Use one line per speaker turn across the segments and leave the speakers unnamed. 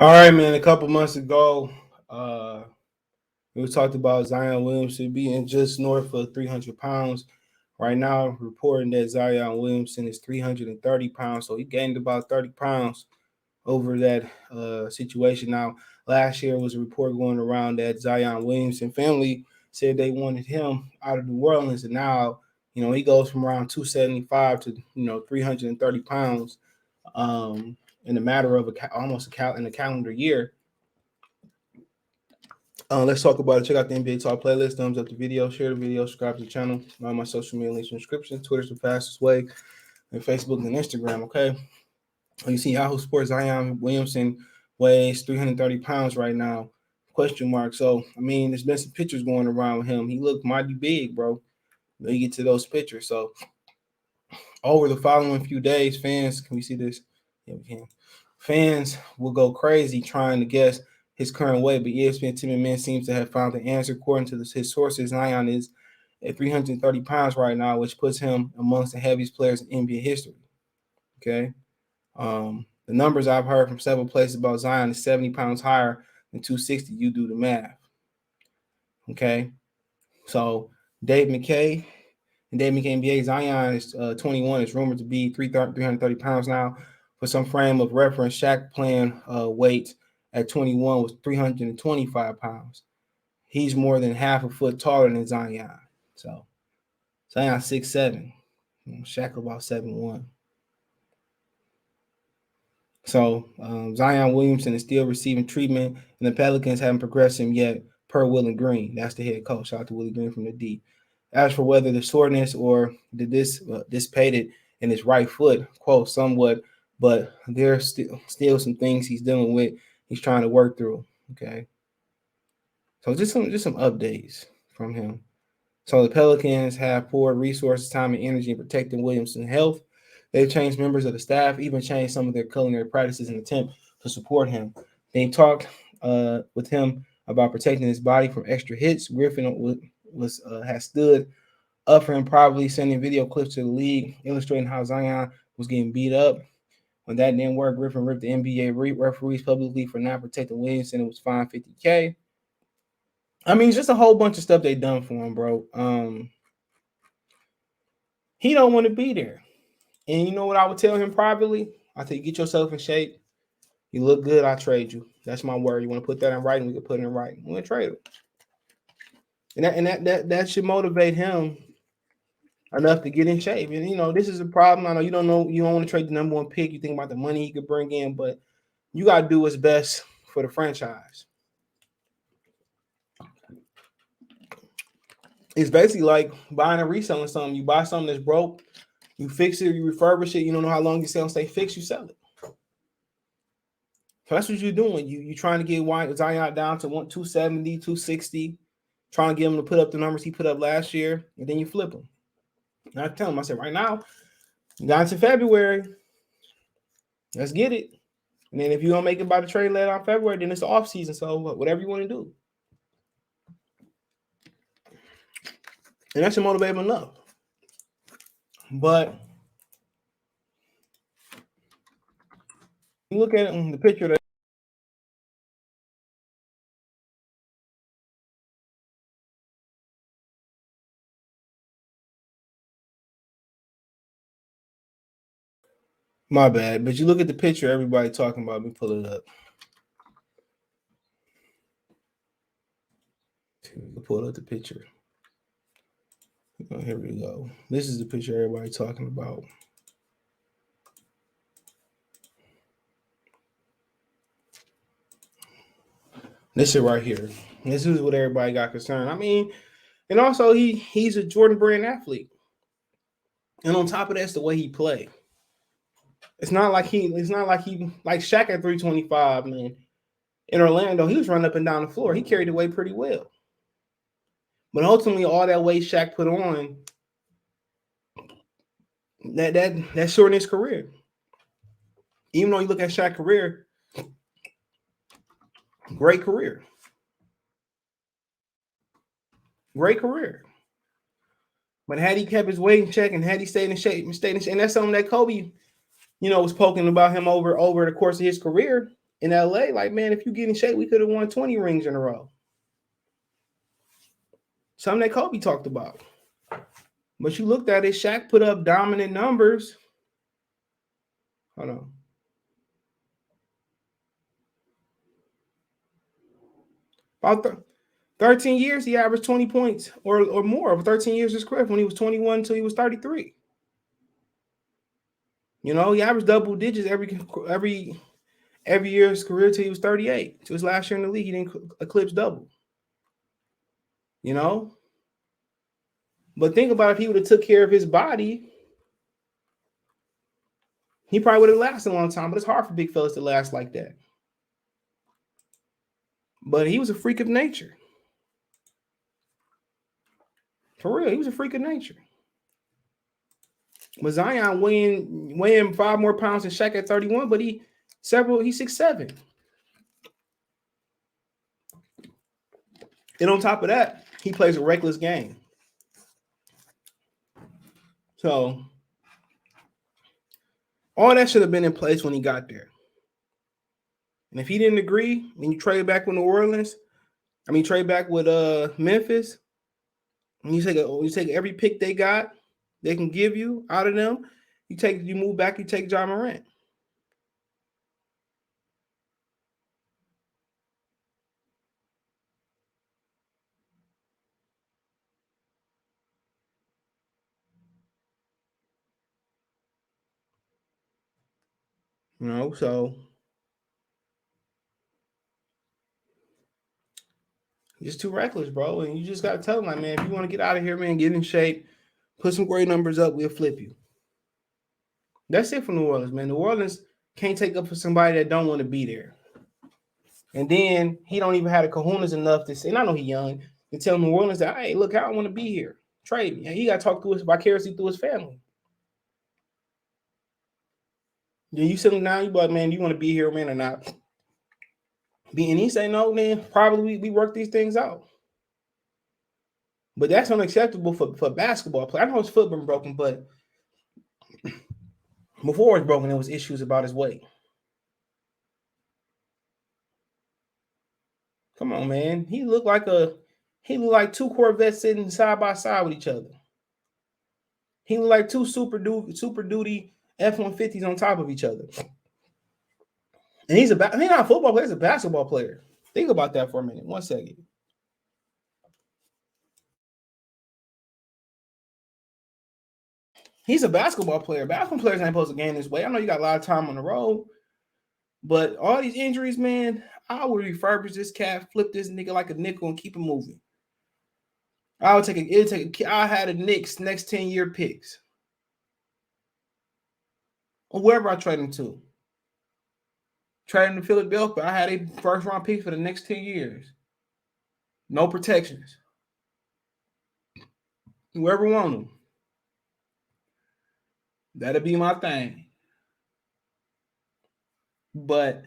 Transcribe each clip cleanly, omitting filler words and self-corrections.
All right, man. A couple months ago, we talked about Zion Williamson being just north of 300 pounds. Right now, reporting that Zion Williamson is 330 pounds. So he gained about 30 pounds over that situation. Now, last year was a report going around that Zion Williamson family said they wanted him out of New Orleans. And now, he goes from around 275 to, 330 pounds in a matter of in a calendar year. Let's talk about it. Check out the NBA Talk playlist. Thumbs up the video, share the video, subscribe to the channel. All my social media links in the description. Twitter's the fastest way, and Facebook and Instagram. Okay. You see Yahoo Sports Zion Williamson weighs 330 pounds right now. Question mark. So, there's been some pictures going around with him. He looked mighty big, bro. You get to those pictures. So, over the following few days, fans, can we see this? Yeah, we can. Fans will go crazy trying to guess his current weight, but ESPN Tim and Man seems to have found the answer. According to his sources, Zion is at 330 pounds right now, which puts him amongst the heaviest players in NBA history. Okay. The numbers I've heard from several places about Zion is 70 pounds higher than 260. You do the math. Okay. So Dave McKay NBA, Zion is 21. Is rumored to be 330 pounds now. For some frame of reference, Shaq playing weight at 21 was 325 pounds. He's more than half a foot taller than Zion. So Zion 6'7". Shaq about 7'1". So Zion Williamson is still receiving treatment, and the Pelicans haven't progressed him yet, per Willie Green. That's the head coach. Shout out to Willie Green from the D. As for whether the soreness or dissipated in his right foot, quote, somewhat, but there's still some things he's dealing with. He's trying to work through. Okay. So just some updates from him. So the Pelicans have poured resources, time, and energy in protecting Williamson's health. They've changed members of the staff, even changed some of their culinary practices in an attempt to support him. They talked with him about protecting his body from extra hits. Griffin has stood up for him, probably sending video clips to the league, illustrating how Zion was getting beat up. When that didn't work, Griffin ripped the NBA referees publicly for not protecting Williamson. It was fined $50K. Just a whole bunch of stuff they done for him, bro. He don't want to be there. And you know what I would tell him privately? I think get yourself in shape. You look good, I trade you. That's my word. You want to put that in writing, we can put it in writing. We're gonna trade him. And that should motivate him enough to get in shape. And this is a problem. I know you don't want to trade the number one pick. You think about the money he could bring in, but you gotta do what's best for the franchise. It's basically like buying and reselling something. You buy something that's broke, you fix it, you refurbish it, you don't know how long you sell, stay fixed, you sell it. So that's what you're doing. You trying to get Zion down to 270, 260, trying to get him to put up the numbers he put up last year, and then you flip him. And I tell him, I said, right now, down to February, let's get it. And then if you don't make it by the trade later on February, then it's the off season. So whatever you want to do. And that should motivate him enough. But you look at it in the picture that my bad. But you look at the picture everybody talking about. Let me pull it up. Pull up the picture. Oh, here we go. This is the picture everybody talking about. This is right here. This is what everybody got concerned. And also he's a Jordan Brand athlete. And on top of that, it's the way he played. It's not like Shaq at 325, man. In Orlando, he was running up and down the floor. He carried the weight pretty well. But ultimately, all that weight Shaq put on, that shortened his career. Even though you look at Shaq's career, great career. Great career. But had he kept his weight in check and had he stayed in shape, and that's something that Kobe, was poking about him over the course of his career. in LA, like, man, if you get in shape, we could have won 20 rings in a row. Something that Kobe talked about. But you looked at it, Shaq put up dominant numbers. Hold on. About 13 years, he averaged 20 points or more over 13 years of his career, when he was 21 until he was 33. You know, he averaged double digits every year of his career till he was 38. To his last year in the league, he didn't eclipse double. You know? But think about if he would have took care of his body, he probably would have lasted a long time. But it's hard for big fellas to last like that. But he was a freak of nature. For real, he was a freak of nature. But Zion weighing 5 more pounds than Shaq at 31, but he's 6'7". And on top of that, he plays a reckless game. So all that should have been in place when he got there. And if he didn't agree, and you trade back with New Orleans, trade back with Memphis, and you take every pick they can give you out of them, you move back, you take Ja Morant. You know, so just too reckless, bro. And you just got to tell him, like, man, if you want to get out of here, man, get in shape, put some great numbers up, we'll flip you. That's it for New Orleans, man. New Orleans can't take up for somebody that don't want to be there. And then he don't even have the kahunas enough to say, and I know he's young, to tell New Orleans that, hey, look, I don't want to be here. Trade me. And he got to talk through vicariously through his family. Then you sit him down, you be like, man, do you want to be here, man, or not? And he say no, then probably we work these things out. But that's unacceptable for basketball play. I know his foot been broken, but before it was broken, there was issues about his weight. Come on, man. He looked like two Corvettes sitting side by side with each other. He looked like two Super Duty F-150s on top of each other. And he's not a football player, he's a basketball player. Think about that for a minute. 1 second. He's a basketball player. Basketball players ain't supposed to gain this weight. I know you got a lot of time on the road, but all these injuries, man, I would refurbish this cat, flip this nigga like a nickel, and keep him moving. I had a Knicks next 10-year picks. Or wherever I trade him to. Trade him to Philadelphia, I had a first-round pick for the next 10 years. No protections. Whoever want him. That'll be my thing. But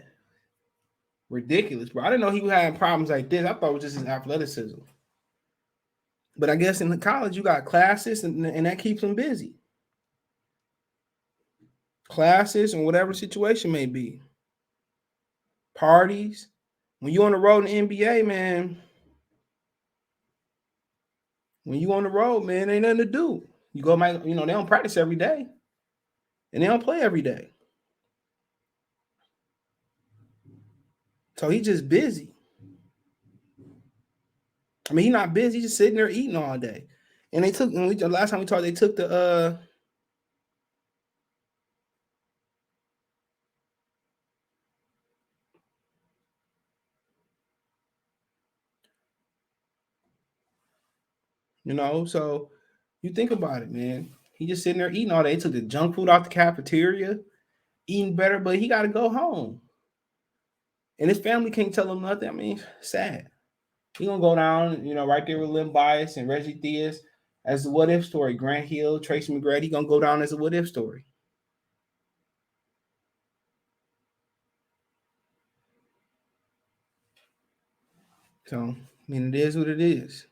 ridiculous, bro. I didn't know he was having problems like this. I thought it was just his athleticism. But I guess in the college, you got classes, and that keeps him busy. Classes and whatever situation may be. Parties. When you on the road in the NBA, man, when you on the road, man, ain't nothing to do. You go, they don't practice every day. And they don't play every day. So he's just busy. He's not busy, he's just sitting there eating all day. And last time we talked, they took the so you think about it, man. He just sitting there eating all day. They took the junk food off the cafeteria, eating better, but he got to go home. And his family can't tell him nothing. Sad. He gonna go down, right there with Lim Bias and Reggie Theus as a what if story. Grant Hill, Tracy McGrady gonna go down as a what if story. So, it is what it is.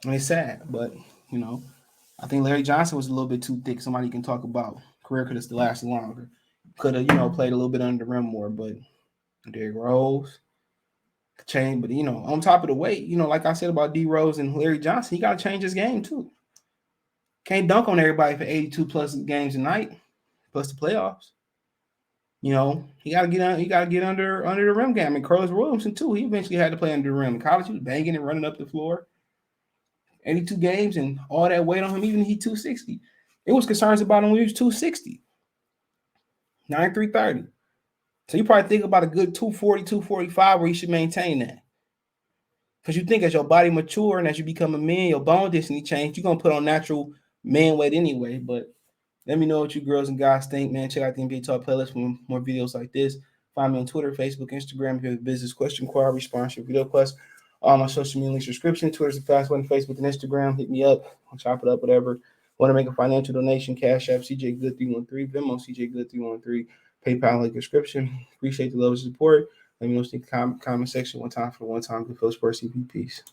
It's sad, but I think Larry Johnson was a little bit too thick. Somebody can talk about career could have lasted longer. Could have, played a little bit under the rim more, but Derrick Rose change. But on top of the weight, like I said about D Rose and Larry Johnson, he got to change his game too. Can't dunk on everybody for 82 plus games a night, plus the playoffs. He got to get on. He got to get under the rim game. I mean, Carlos Williamson too. He eventually had to play under the rim. In college, he was banging and running up the floor. 82 games and all that weight on him. Even he 260. It was concerns about him when he was 260. 9'3" So you probably think about a good 240, 245 where you should maintain that. Because you think as your body mature and as you become a man, your bone density change, you're going to put on natural man weight anyway. But let me know what you girls and guys think, man. Check out the NBA Talk playlist for more videos like this. Find me on Twitter, Facebook, Instagram. If you have a business question, inquiry, sponsor, video request. All my social media links, subscription. Twitter's the fast one. Facebook and Instagram. Hit me up. I'll chop it up, whatever. Want to make a financial donation? Cash App, CJ Good 313. Venmo, CJ Good 313. PayPal link description. Appreciate the love and support. Let me know in the comment section one time for the one time Good Phil Sports CP. Peace.